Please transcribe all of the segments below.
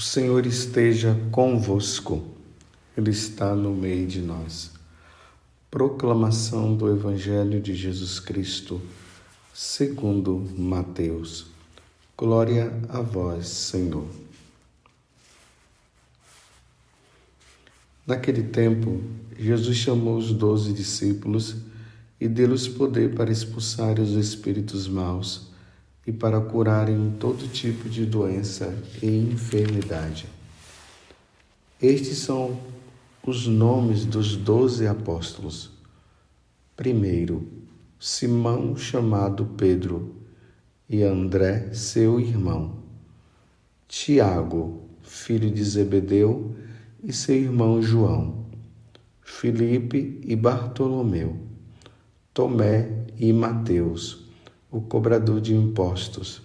Senhor esteja convosco, Ele está no meio de nós. Proclamação do Evangelho de Jesus Cristo, segundo Mateus. Glória a vós, Senhor. Naquele tempo, Jesus chamou os 12 discípulos e deu-lhes poder para expulsarem os espíritos maus e para curarem todo tipo de doença e enfermidade. Estes são os nomes dos 12 apóstolos. Primeiro, Simão, chamado Pedro, e André, seu irmão. Tiago, filho de Zebedeu, e seu irmão João. Filipe e Bartolomeu. Tomé e Mateus, o cobrador de impostos.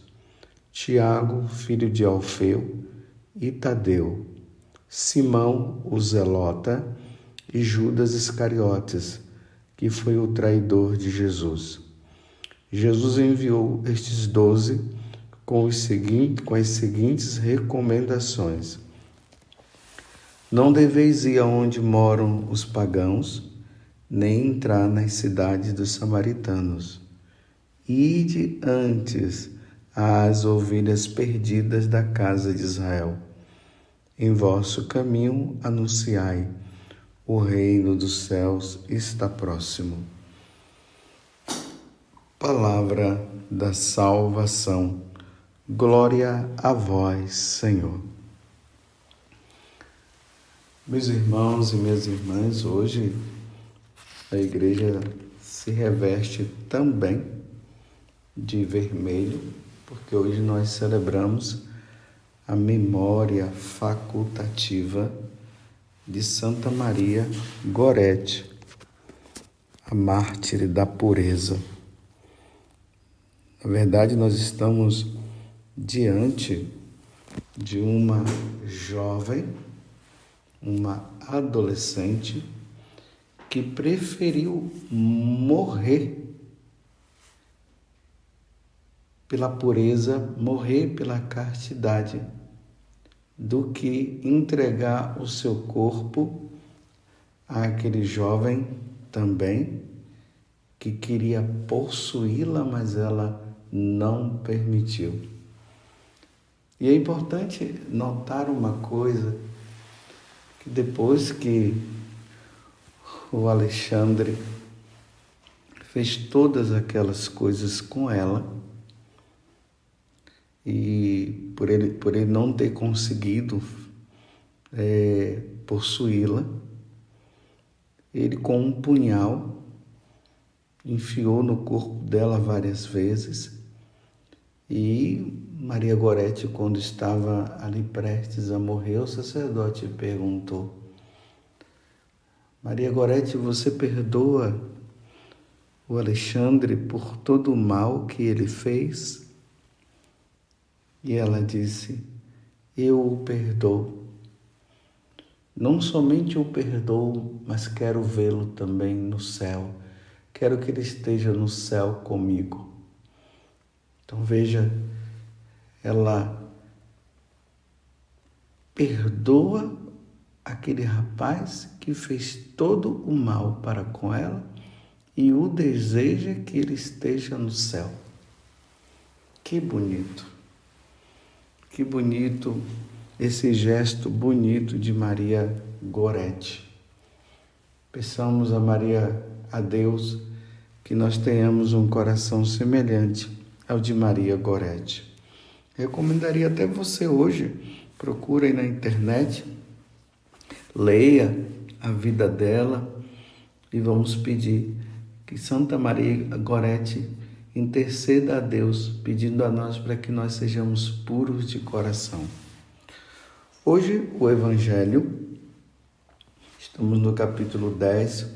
Tiago, filho de Alfeu, e Tadeu. Simão, o zelota, e Judas Iscariotes, que foi o traidor de Jesus. Jesus enviou estes 12 com as seguintes recomendações: não deveis ir aonde moram os pagãos, nem entrar nas cidades dos samaritanos. Ide antes às ovelhas perdidas da casa de Israel. Em vosso caminho anunciai: o reino dos céus está próximo. Palavra da salvação. Glória a vós, Senhor. Meus irmãos e minhas irmãs, hoje a igreja se reveste também de vermelho, porque hoje nós celebramos a memória facultativa de Santa Maria Gorete, a mártire da pureza. Na verdade, nós estamos diante de uma jovem, uma adolescente que preferiu morrer pela pureza, morrer pela castidade, do que entregar o seu corpo àquele jovem também que queria possuí-la, mas ela não permitiu. E é importante notar uma coisa, que depois que o Alexandre fez todas aquelas coisas com ela, e por ele não ter conseguido possuí-la, ele com um punhal enfiou no corpo dela várias vezes, e Maria Gorete, quando estava ali prestes a morrer, o sacerdote perguntou: Maria Gorete, você perdoa o Alexandre por todo o mal que ele fez? E ela disse: eu o perdoo. Não somente o perdoo, mas quero vê-lo também no céu. Quero que ele esteja no céu comigo. Então veja, ela perdoa aquele rapaz que fez todo o mal para com ela e o deseja que ele esteja no céu. Que bonito! Que bonito esse gesto bonito de Maria Gorete. Peçamos a Deus que nós tenhamos um coração semelhante ao de Maria Gorete. Recomendaria até você hoje, procure aí na internet, leia a vida dela e vamos pedir que Santa Maria Gorete interceda a Deus, pedindo a nós para que nós sejamos puros de coração. Hoje, o Evangelho, estamos no capítulo 10,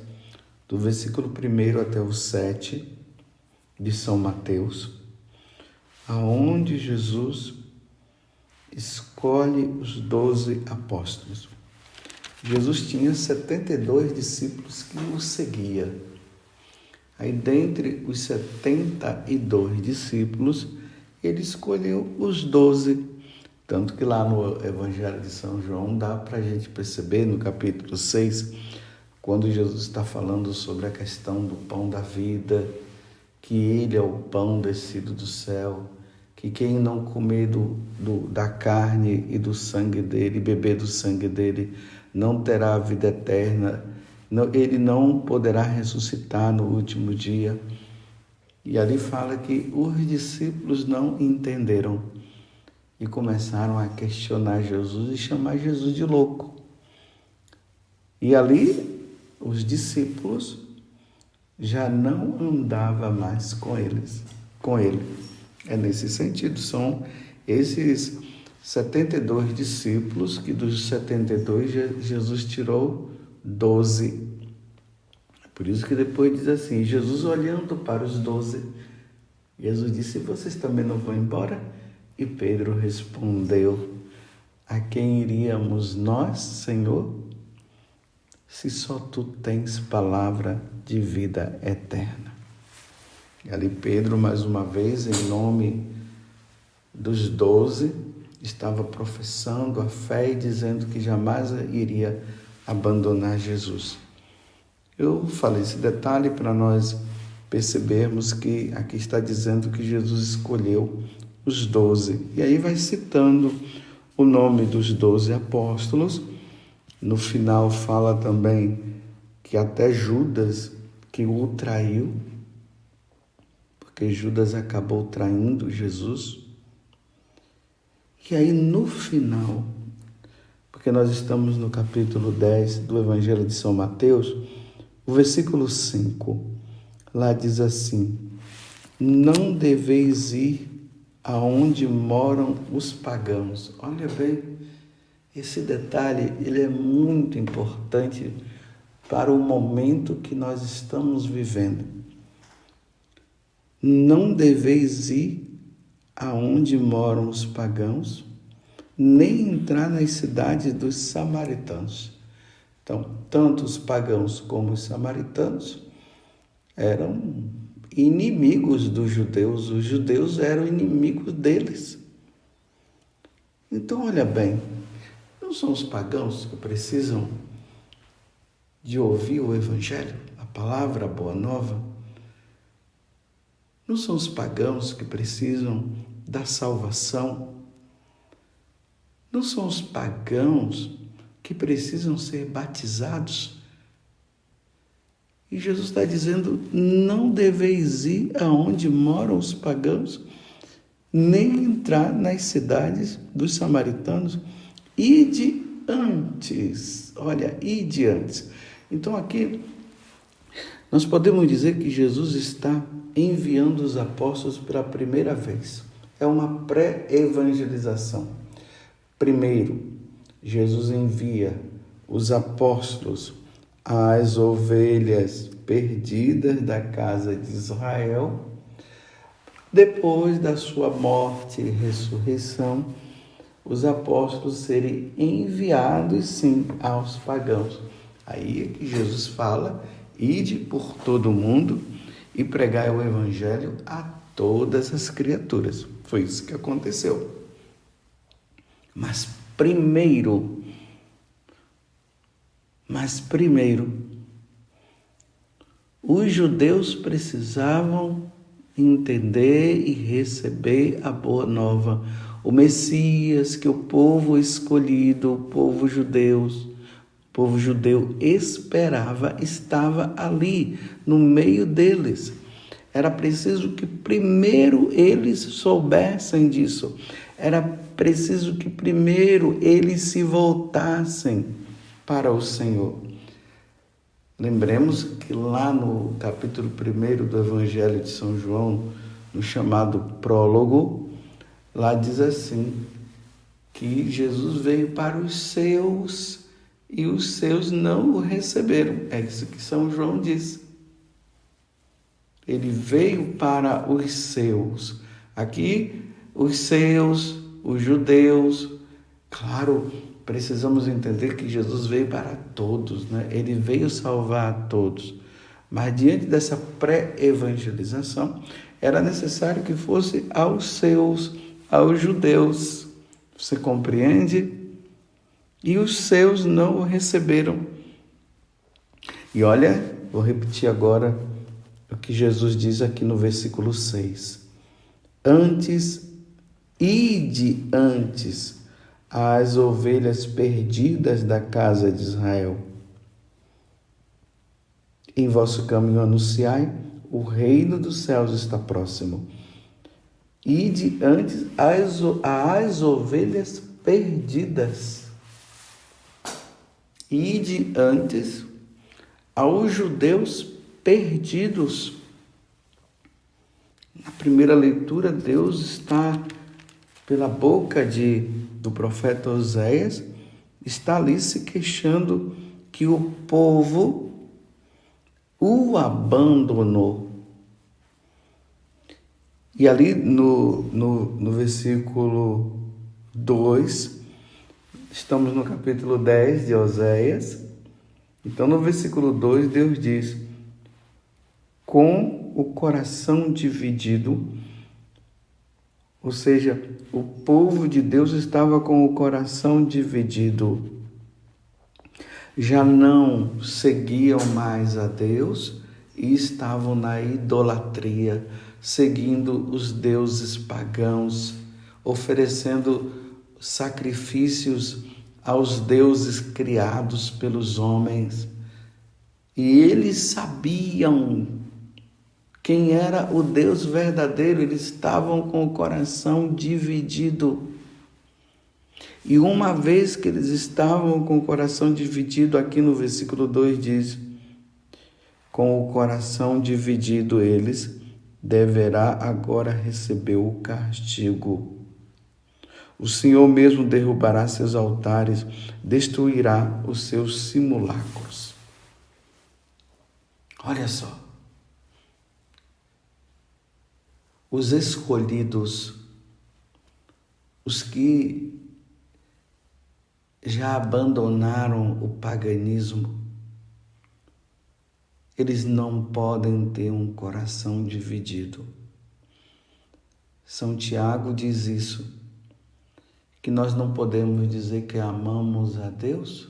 do versículo 1 até o 7, de São Mateus, aonde Jesus escolhe os 12 apóstolos. Jesus tinha 72 discípulos que o seguiam. Aí, dentre os 72 discípulos, ele escolheu os 12. Tanto que lá no Evangelho de São João dá para a gente perceber, no capítulo 6, quando Jesus está falando sobre a questão do pão da vida, que ele é o pão descido do céu, que quem não comer da carne e do sangue dele, beber do sangue dele, não terá a vida eterna, ele não poderá ressuscitar no último dia. E ali fala que os discípulos não entenderam e começaram a questionar Jesus e chamar Jesus de louco. E ali os discípulos já não andavam mais com ele. É nesse sentido, são esses 72 discípulos que dos 72 Jesus tirou 12. Por isso que depois diz assim, Jesus olhando para os 12, Jesus disse, vocês também não vão embora? E Pedro respondeu, a quem iríamos nós, Senhor, se só tu tens palavra de vida eterna? E ali Pedro, mais uma vez, em nome dos 12, estava professando a fé e dizendo que jamais iria abandonar Jesus. Eu falei esse detalhe para nós percebermos que aqui está dizendo que Jesus escolheu os 12. E aí vai citando o nome dos 12 apóstolos. No final fala também que até Judas, que o traiu, porque Judas acabou traindo Jesus. E aí no final, porque nós estamos no capítulo 10 do Evangelho de São Mateus, o versículo 5, lá diz assim, não deveis ir aonde moram os pagãos. Olha bem, esse detalhe ele é muito importante para o momento que nós estamos vivendo. Não deveis ir aonde moram os pagãos, nem entrar nas cidades dos samaritanos. Então, tanto os pagãos como os samaritanos eram inimigos dos judeus, os judeus eram inimigos deles. Então, olha bem, não são os pagãos que precisam de ouvir o Evangelho, a palavra, a boa nova? Não são os pagãos que precisam da salvação? Não são os pagãos que precisam ser batizados? E Jesus está dizendo, não deveis ir aonde moram os pagãos, nem entrar nas cidades dos samaritanos. Ide antes. Olha, ide antes. Então aqui nós podemos dizer que Jesus está enviando os apóstolos pela primeira vez. É uma pré-evangelização. Primeiro, Jesus envia os apóstolos às ovelhas perdidas da casa de Israel. Depois da sua morte e ressurreição, os apóstolos serem enviados, sim, aos pagãos. Aí é que Jesus fala, ide por todo o mundo e pregai o evangelho a todas as criaturas. Foi isso que aconteceu. Mas primeiro, os judeus precisavam entender e receber a boa nova. O Messias que o povo escolhido, o povo judeu esperava, estava ali, no meio deles. Era preciso que primeiro eles soubessem disso. Era preciso que primeiro eles se voltassem para o Senhor. Lembremos que lá no capítulo 1 do Evangelho de São João, no chamado prólogo, lá diz assim, que Jesus veio para os seus e os seus não o receberam. É isso que São João diz. Ele veio para os seus. Aqui, os seus, os judeus. Claro, precisamos entender que Jesus veio para todos, né? Ele veio salvar a todos. Mas diante dessa pré-evangelização, era necessário que fosse aos seus, aos judeus. Você compreende? E os seus não o receberam. E olha, vou repetir agora o que Jesus diz aqui no versículo 6. Ide antes às ovelhas perdidas da casa de Israel. Em vosso caminho anunciai, o reino dos céus está próximo. Ide antes às ovelhas perdidas. Ide antes aos judeus perdidos. Na primeira leitura, Deus está, pela boca do profeta Oséias, está ali se queixando que o povo o abandonou. E ali no versículo 2, estamos no capítulo 10 de Oséias. Então, no versículo 2, Deus diz: com o coração dividido, ou seja, o povo de Deus estava com o coração dividido. Já não seguiam mais a Deus e estavam na idolatria, seguindo os deuses pagãos, oferecendo sacrifícios aos deuses criados pelos homens. E eles sabiam quem era o Deus verdadeiro, eles estavam com o coração dividido. E uma vez que eles estavam com o coração dividido, aqui no versículo 2 diz: com o coração dividido eles deverá agora receber o castigo. O Senhor mesmo derrubará seus altares, destruirá os seus simulacros. Olha só. Os escolhidos, os que já abandonaram o paganismo, eles não podem ter um coração dividido. São Tiago diz isso, que nós não podemos dizer que amamos a Deus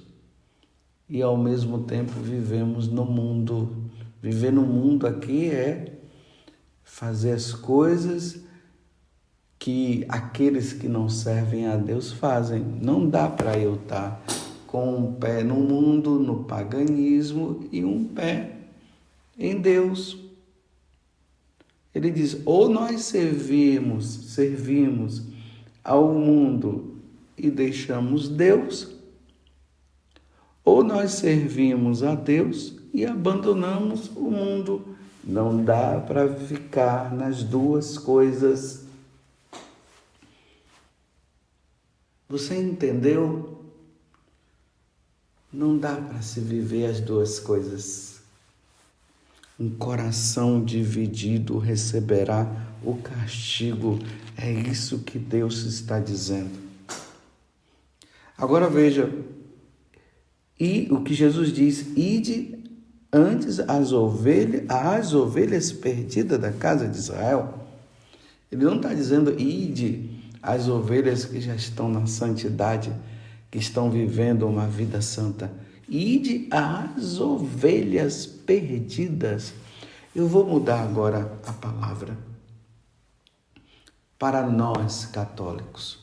e ao mesmo tempo vivemos no mundo. Viver no mundo aqui é fazer as coisas que aqueles que não servem a Deus fazem. Não dá para eu estar com um pé no mundo, no paganismo, e um pé em Deus. Ele diz: ou nós servimos ao mundo e deixamos Deus, ou nós servimos a Deus e abandonamos o mundo. Não dá para ficar nas duas coisas. Você entendeu? Não dá para se viver as duas coisas. Um coração dividido receberá o castigo. É isso que Deus está dizendo. Agora veja, e o que Jesus diz: ide antes às ovelhas perdidas da casa de Israel. Ele não está dizendo ide às ovelhas que já estão na santidade, que estão vivendo uma vida santa. Ide às ovelhas perdidas. Eu vou mudar agora a palavra para nós católicos.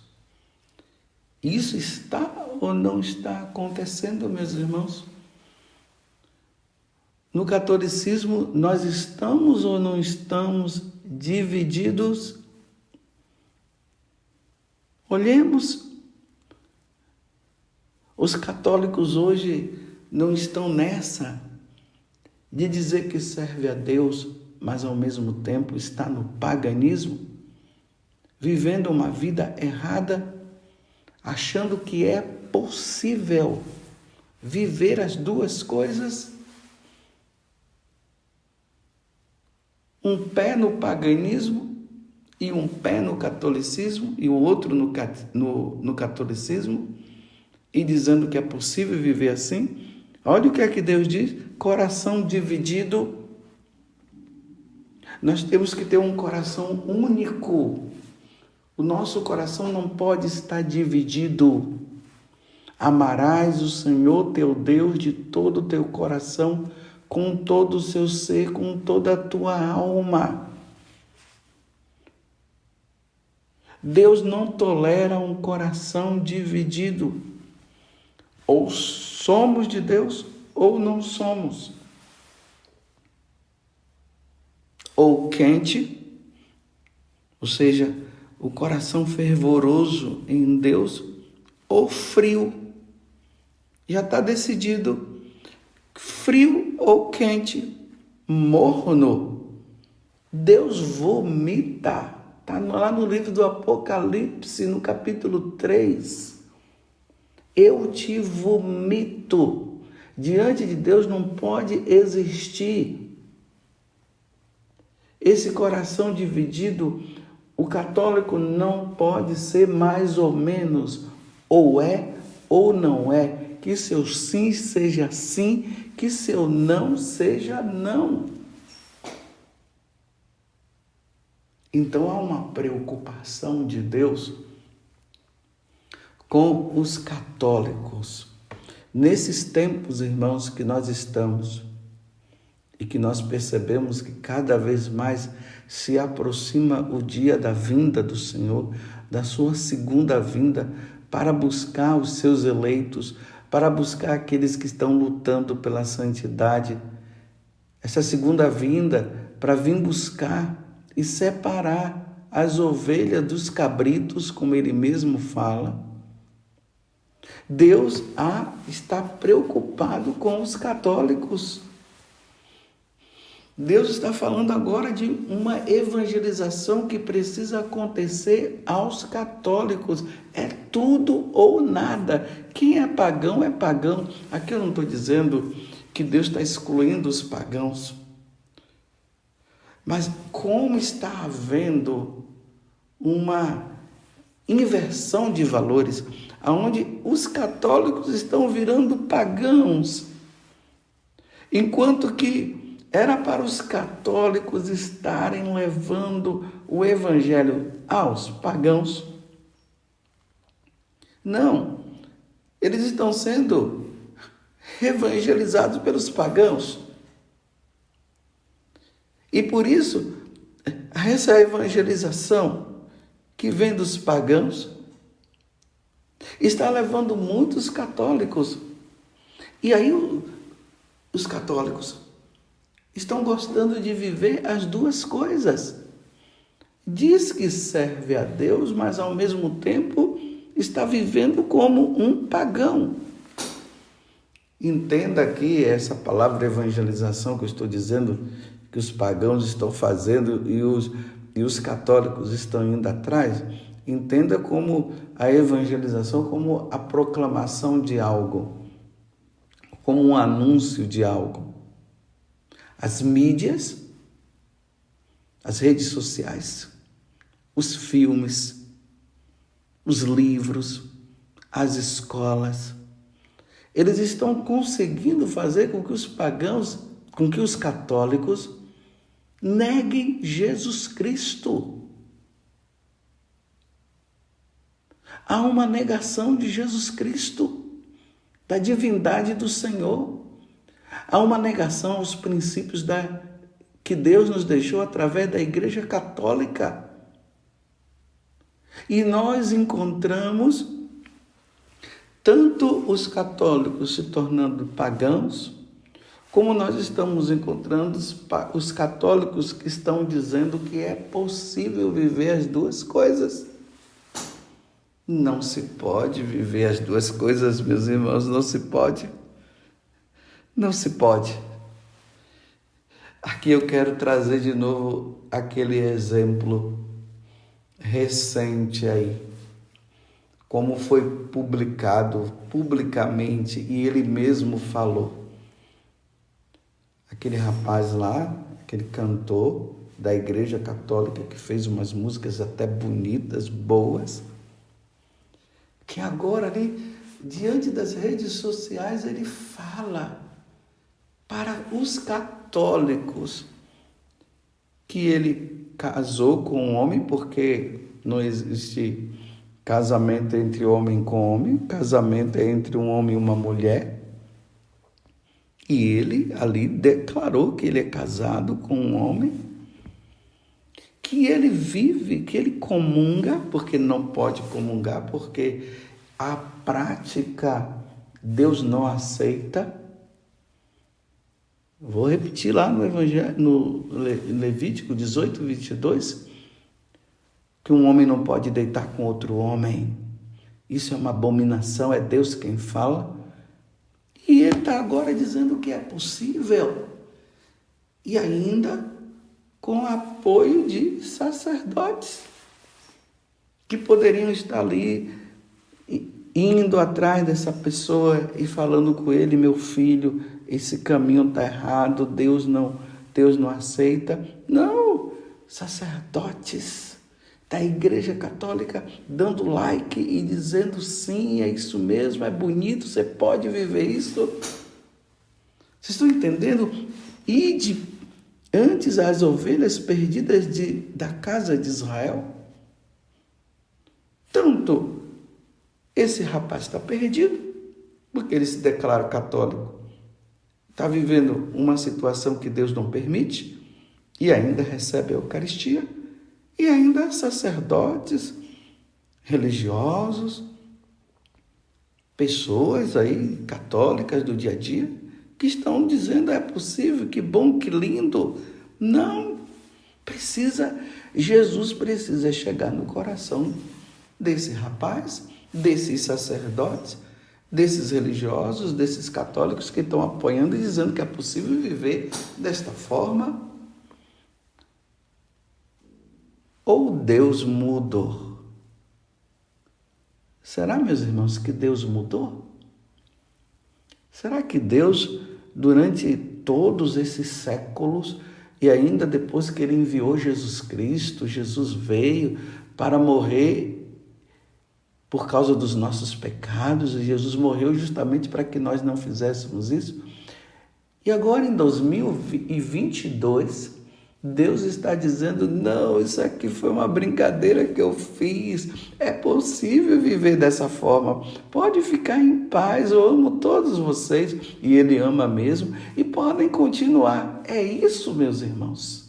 Isso está ou não está acontecendo, meus irmãos? No catolicismo, nós estamos ou não estamos divididos? Olhemos. Os católicos hoje não estão nessa de dizer que serve a Deus, mas ao mesmo tempo está no paganismo, vivendo uma vida errada, achando que é possível viver as duas coisas. Um pé no paganismo e um pé no catolicismo e o outro no catolicismo, e dizendo que é possível viver assim. Olha o que é que Deus diz: coração dividido. Nós temos que ter um coração único, O nosso coração não pode estar dividido. Amarás o Senhor teu Deus de todo o teu coração, com todo o seu ser, com toda a tua alma. Deus não tolera um coração dividido. Ou somos de Deus ou não somos. Ou quente, ou seja, o coração fervoroso em Deus, ou frio. Já está decidido. Frio ou quente, morno. Deus vomita. Está lá no livro do Apocalipse, no capítulo 3. Eu te vomito. Diante de Deus não pode existir esse coração dividido. O católico não pode ser mais ou menos, ou é ou não é. Que seu sim seja sim, que seu não seja não. Então há uma preocupação de Deus com os católicos. Nesses tempos, irmãos, que nós estamos e que nós percebemos que cada vez mais se aproxima o dia da vinda do Senhor, da sua segunda vinda, para buscar os seus eleitos, para buscar aqueles que estão lutando pela santidade. Essa segunda vinda para vir buscar e separar as ovelhas dos cabritos, como ele mesmo fala. Deus está preocupado com os católicos. Deus está falando agora de uma evangelização que precisa acontecer aos católicos. É tudo ou nada. Quem é pagão é pagão. Aqui eu não estou dizendo que Deus está excluindo os pagãos. Mas como está havendo uma inversão de valores, onde os católicos estão virando pagãos, enquanto que era para os católicos estarem levando o evangelho aos pagãos. Não, eles estão sendo evangelizados pelos pagãos. E por isso, essa evangelização que vem dos pagãos está levando muitos católicos. E aí os católicos estão gostando de viver as duas coisas. Diz que serve a Deus, mas ao mesmo tempo está vivendo como um pagão. Entenda aqui essa palavra evangelização que eu estou dizendo, que os pagãos estão fazendo e os católicos estão indo atrás. Entenda como a evangelização, como a proclamação de algo, como um anúncio de algo. As mídias, as redes sociais, os filmes, os livros, as escolas, eles estão conseguindo fazer com que os pagãos, com que os católicos neguem Jesus Cristo. Há uma negação de Jesus Cristo, da divindade do Senhor. Há uma negação aos princípios que Deus nos deixou através da Igreja Católica. E nós encontramos tanto os católicos se tornando pagãos, como nós estamos encontrando os católicos que estão dizendo que é possível viver as duas coisas. Não se pode viver as duas coisas, meus irmãos, não se pode. Não se pode. Aqui eu quero trazer de novo aquele exemplo recente aí, como foi publicado publicamente e ele mesmo falou. Aquele rapaz lá, aquele cantor da Igreja Católica que fez umas músicas até bonitas, boas, que agora ali, diante das redes sociais, ele fala para os católicos que ele casou com um homem, porque Não existe casamento entre homem com homem, casamento é entre um homem e uma mulher. E ele ali declarou que ele é casado com um homem, que ele vive, que ele comunga, porque não pode comungar, porque a prática Deus não aceita. Vou repetir lá no Evangelho, no Levítico 18, 22, que um homem não pode deitar com outro homem. Isso é uma abominação, é Deus quem fala. E ele está agora dizendo que é possível. E ainda com apoio de sacerdotes que poderiam estar ali indo atrás dessa pessoa e falando com ele: meu filho, esse caminho está errado, Deus não aceita. Não, sacerdotes da Igreja Católica dando like e dizendo: sim, é isso mesmo, é bonito, você pode viver isso. Vocês estão entendendo? Ide antes as ovelhas perdidas da casa de Israel. Tanto esse rapaz está perdido, porque ele se declara católico, está vivendo uma situação que Deus não permite, e ainda recebe a Eucaristia, e ainda sacerdotes, religiosos, pessoas aí católicas do dia a dia, que estão dizendo: é possível, que bom, que lindo. Não, Jesus precisa chegar no coração desse rapaz, desses sacerdotes, desses religiosos, desses católicos que estão apoiando e dizendo que é possível viver desta forma. Ou Deus mudou? Será, meus irmãos, que Deus mudou? Será que Deus, durante todos esses séculos, e ainda depois que ele enviou Jesus Cristo, Jesus veio para morrer por causa dos nossos pecados, e Jesus morreu justamente para que nós não fizéssemos isso? E agora, em 2022, Deus está dizendo: não, isso aqui foi uma brincadeira que eu fiz. É possível viver dessa forma. Pode ficar em paz, eu amo todos vocês, e Ele ama mesmo, e podem continuar. É isso, meus irmãos.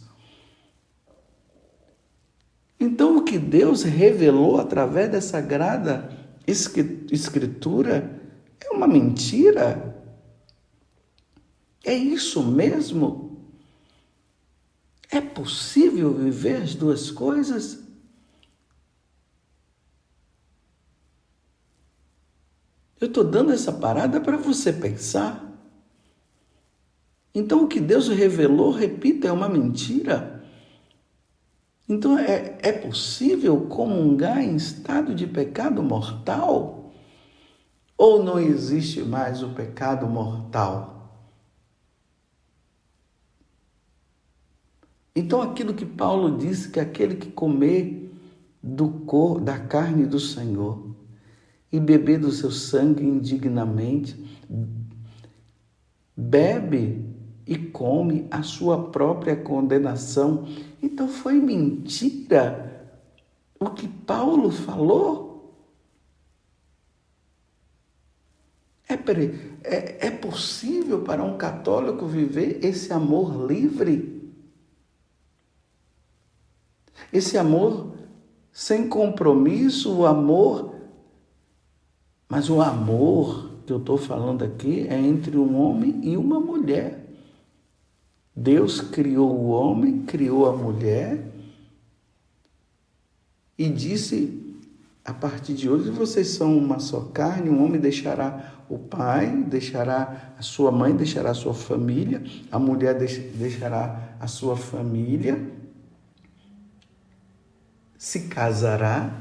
Então, o que Deus revelou através dessa sagrada Escritura é uma mentira? É isso mesmo? É possível viver as duas coisas? Eu estou dando essa parada para você pensar. Então, o que Deus revelou, repito, é uma mentira. Então, é possível comungar em estado de pecado mortal? Ou não existe mais o pecado mortal? Então, aquilo que Paulo disse, que aquele que comer da carne do Senhor e beber do seu sangue indignamente, bebe e come a sua própria condenação. Então, foi mentira o que Paulo falou? É possível para um católico viver esse amor livre? Esse amor sem compromisso, mas o amor que eu estou falando aqui é entre um homem e uma mulher. Deus criou o homem, criou a mulher e disse: a partir de hoje vocês são uma só carne. Um homem deixará o pai, deixará a sua mãe, deixará a sua família, a mulher deixará a sua família, se casará,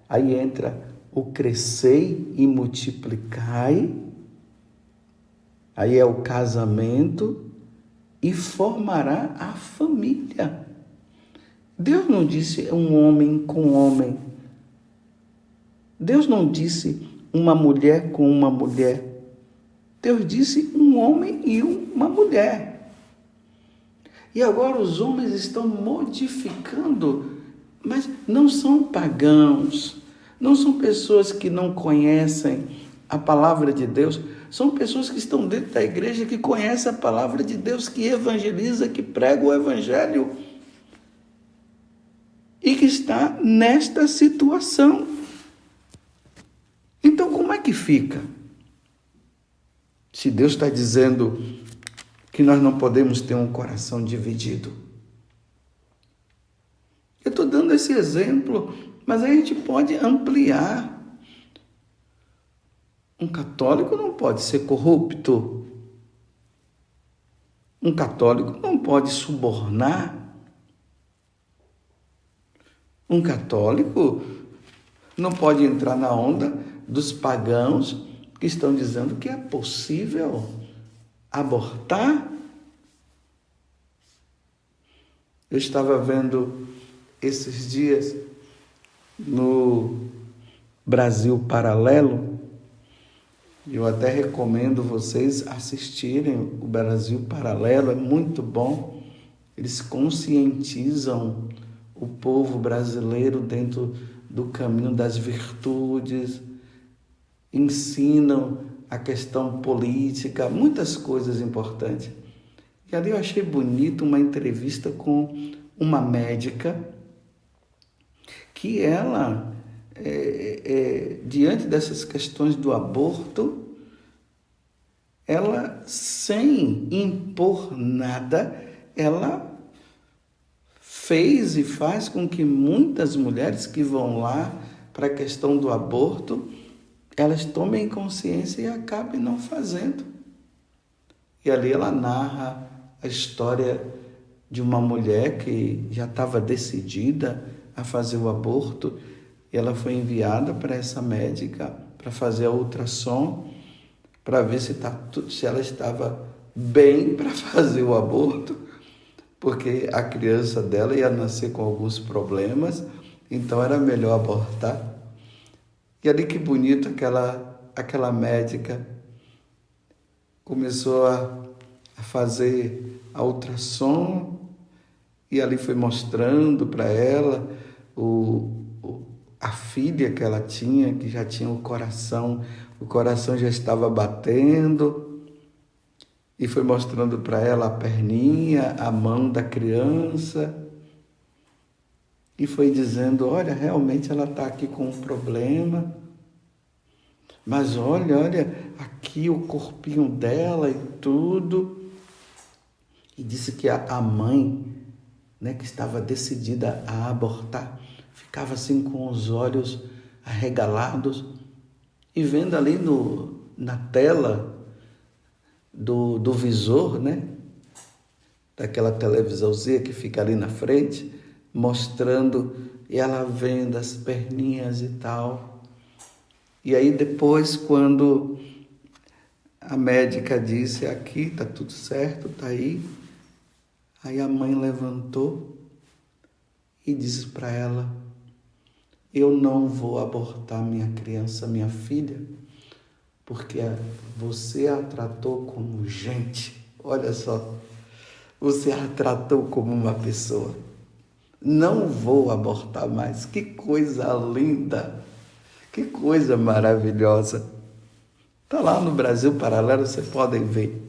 aí entra o crescei e multiplicai, aí é o casamento, e formará a família. Deus não disse um homem com homem. Deus não disse uma mulher com uma mulher. Deus disse um homem e uma mulher. E agora os homens estão modificando Mas não são pagãos, não são pessoas que não conhecem a palavra de Deus, são pessoas que estão dentro da igreja, que conhecem a palavra de Deus, que evangeliza, que prega o evangelho e que está nesta situação. Então, como é que fica? Se Deus está dizendo que nós não podemos ter um coração dividido. Eu estou dando esse exemplo, mas a gente pode ampliar. Um católico não pode ser corrupto. Um católico não pode subornar. Um católico não pode entrar na onda dos pagãos que estão dizendo que é possível abortar. Eu estava vendo esses dias no Brasil Paralelo, eu até recomendo vocês assistirem o Brasil Paralelo, é muito bom. Eles conscientizam o povo brasileiro dentro do caminho das virtudes, ensinam a questão política, muitas coisas importantes. E ali eu achei bonito uma entrevista com uma médica que ela, diante dessas questões do aborto, ela, sem impor nada, ela fez e faz com que muitas mulheres que vão lá para a questão do aborto, elas tomem consciência e acabem não fazendo. E ali ela narra a história de uma mulher que já estava decidida a fazer o aborto, e ela foi enviada para essa médica para fazer a ultrassom, para ver se ela estava bem para fazer o aborto, porque a criança dela ia nascer com alguns problemas, então era melhor abortar. E ali que bonito, aquela médica começou a fazer a ultrassom, e ali foi mostrando para ela a filha que ela tinha, que já tinha o coração já estava batendo, e foi mostrando para ela a perninha, a mão da criança, e foi dizendo, olha, realmente ela está aqui com um problema, mas olha aqui o corpinho dela e tudo. E disse que a mãe, né, que estava decidida a abortar, ficava assim com os olhos arregalados e vendo ali na tela do visor, né, daquela televisãozinha que fica ali na frente, mostrando, e ela vendo as perninhas e tal. E aí depois, quando a médica disse, aqui está tudo certo, está aí a mãe levantou e disse para ela, eu não vou abortar minha criança, minha filha, porque você a tratou como gente. Olha só, você a tratou como uma pessoa. Não vou abortar mais. Que coisa linda, que coisa maravilhosa. Está lá no Brasil Paralelo, vocês podem ver.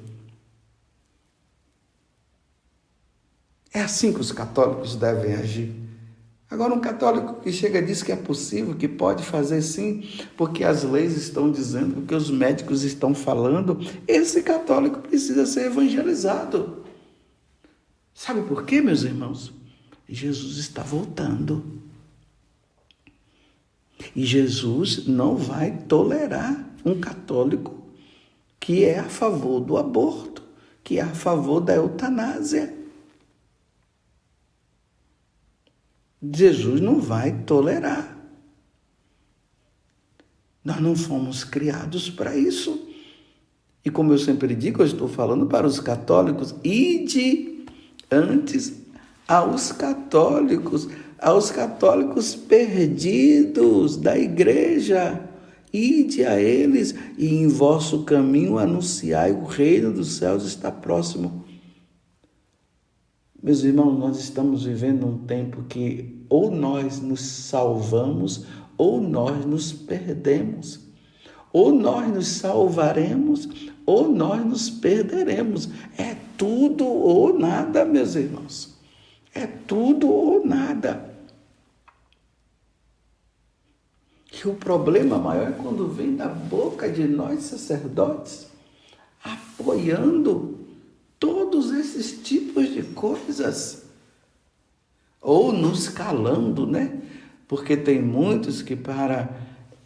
É assim que os católicos devem agir. Agora, um católico que chega e diz que é possível, que pode fazer sim, porque as leis estão dizendo, porque os médicos estão falando, esse católico precisa ser evangelizado. Sabe por quê, meus irmãos? Jesus está voltando. E Jesus não vai tolerar um católico que é a favor do aborto, que é a favor da eutanásia. Jesus não vai tolerar. Nós não fomos criados para isso. E como eu sempre digo, eu estou falando para os católicos, ide antes aos católicos perdidos da igreja. Ide a eles e em vosso caminho anunciai o reino dos céus está próximo. Meus irmãos, nós estamos vivendo um tempo que ou nós nos salvamos, ou nós nos perdemos. Ou nós nos salvaremos, ou nós nos perderemos. É tudo ou nada, meus irmãos. É tudo ou nada. E o problema maior é quando vem da boca de nós, sacerdotes, apoiando todos esses tipos de coisas. Ou nos calando, né? Porque tem muitos que, para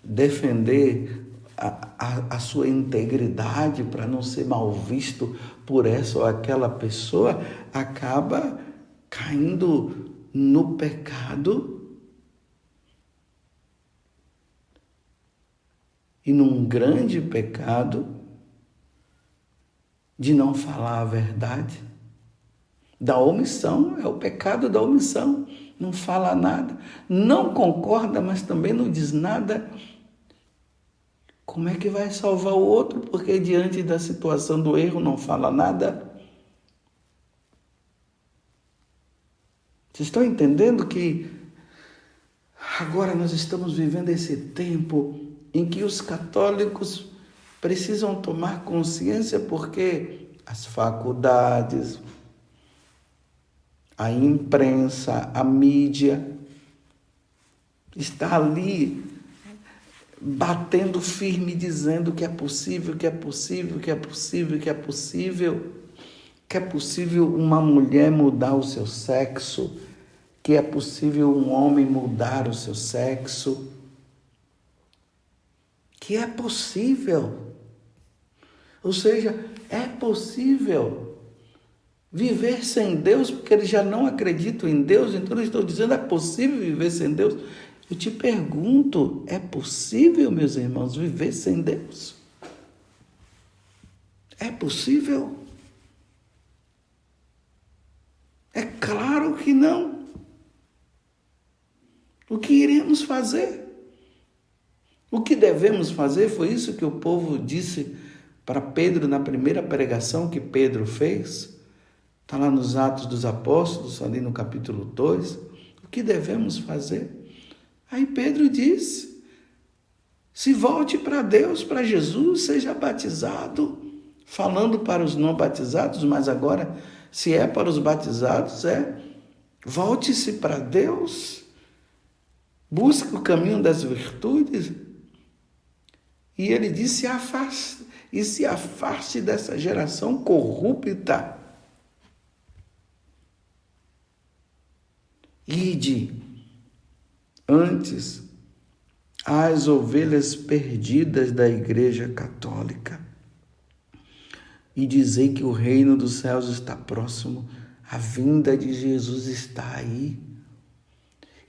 defender a sua integridade, para não ser mal visto por essa ou aquela pessoa, acaba caindo no pecado e num grande pecado de não falar a verdade, da omissão. É o pecado da omissão. Não fala nada, não concorda, mas também não diz nada. Como é que vai salvar o outro? Porque diante da situação do erro não fala nada. Vocês estão entendendo que agora nós estamos vivendo esse tempo em que os católicos precisam tomar consciência, porque as faculdades, a imprensa, a mídia está ali batendo firme, dizendo que é possível, que é possível, que é possível, que é possível, que é possível uma mulher mudar o seu sexo, que é possível um homem mudar o seu sexo, que é possível. Ou seja, é possível viver sem Deus, porque eles já não acreditam em Deus, então eles estão dizendo é possível viver sem Deus. Eu te pergunto, é possível, meus irmãos, viver sem Deus? É possível? É claro que não. O que iremos fazer? O que devemos fazer? Foi isso que o povo disse para Pedro na primeira pregação que Pedro fez. Está lá nos Atos dos Apóstolos, ali no capítulo 2. O que devemos fazer? Aí Pedro diz, se volte para Deus, para Jesus, seja batizado, falando para os não batizados, mas agora, se é para os batizados, volte-se para Deus, busque o caminho das virtudes. E ele diz, se afaste dessa geração corrupta. Ide antes as ovelhas perdidas da Igreja Católica e dizei que o reino dos céus está próximo, a vinda de Jesus está aí.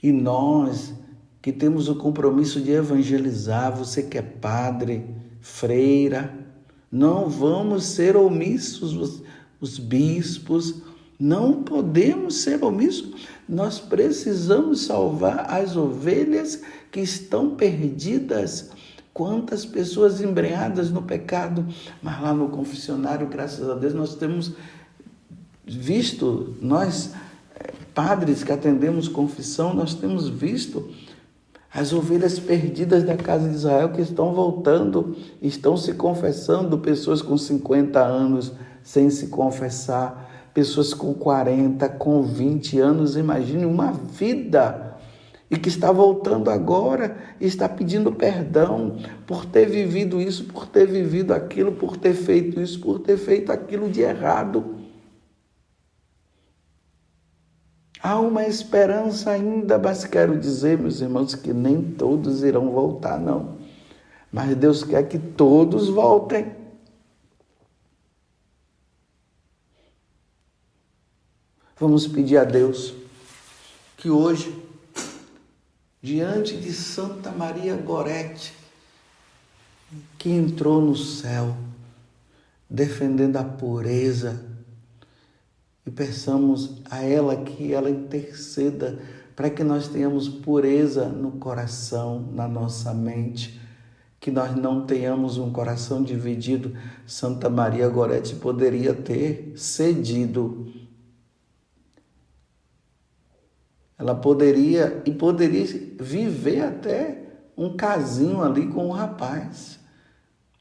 E nós que temos o compromisso de evangelizar, você que é padre, freira, não vamos ser omissos, os bispos, não podemos ser omissos. Nós precisamos salvar as ovelhas que estão perdidas. Quantas pessoas embrenhadas no pecado, mas lá no confessionário, graças a Deus, nós temos visto, nós padres que atendemos confissão, nós temos visto as ovelhas perdidas da casa de Israel que estão voltando, estão se confessando, pessoas com 50 anos sem se confessar, pessoas com 40, com 20 anos, imagine uma vida, e que está voltando agora, e está pedindo perdão por ter vivido isso, por ter vivido aquilo, por ter feito isso, por ter feito aquilo de errado. Há uma esperança ainda, mas quero dizer, meus irmãos, que nem todos irão voltar, não. Mas Deus quer que todos voltem. Vamos pedir a Deus que hoje, diante de Santa Maria Gorete, que entrou no céu, defendendo a pureza, e peçamos a ela que ela interceda para que nós tenhamos pureza no coração, na nossa mente, que nós não tenhamos um coração dividido. Santa Maria Gorete poderia ter cedido Ela poderia viver até um casinho ali com o rapaz,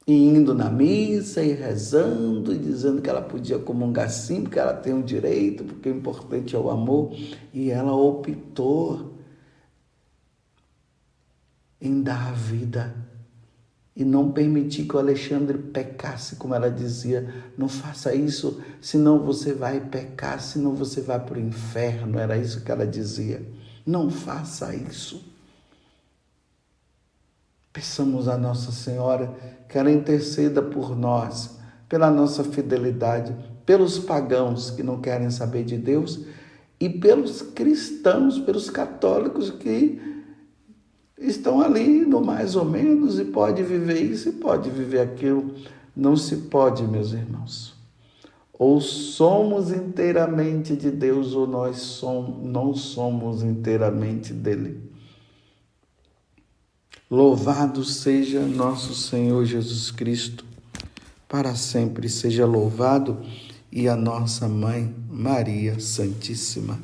e indo na missa e rezando e dizendo que ela podia comungar sim, porque ela tem o direito, porque o importante é o amor. E ela optou em dar a vida e não permitir que o Alexandre pecasse, como ela dizia. Não faça isso, senão você vai pecar, senão você vai para o inferno. Era isso que ela dizia. Não faça isso. Peçamos a Nossa Senhora que ela interceda por nós, pela nossa fidelidade, pelos pagãos que não querem saber de Deus e pelos cristãos, pelos católicos que estão ali no mais ou menos e pode viver isso e pode viver aquilo. Não se pode, meus irmãos. Ou somos inteiramente de Deus ou nós não somos inteiramente dele. Louvado seja nosso Senhor Jesus Cristo, para sempre seja louvado, e a nossa Mãe Maria Santíssima.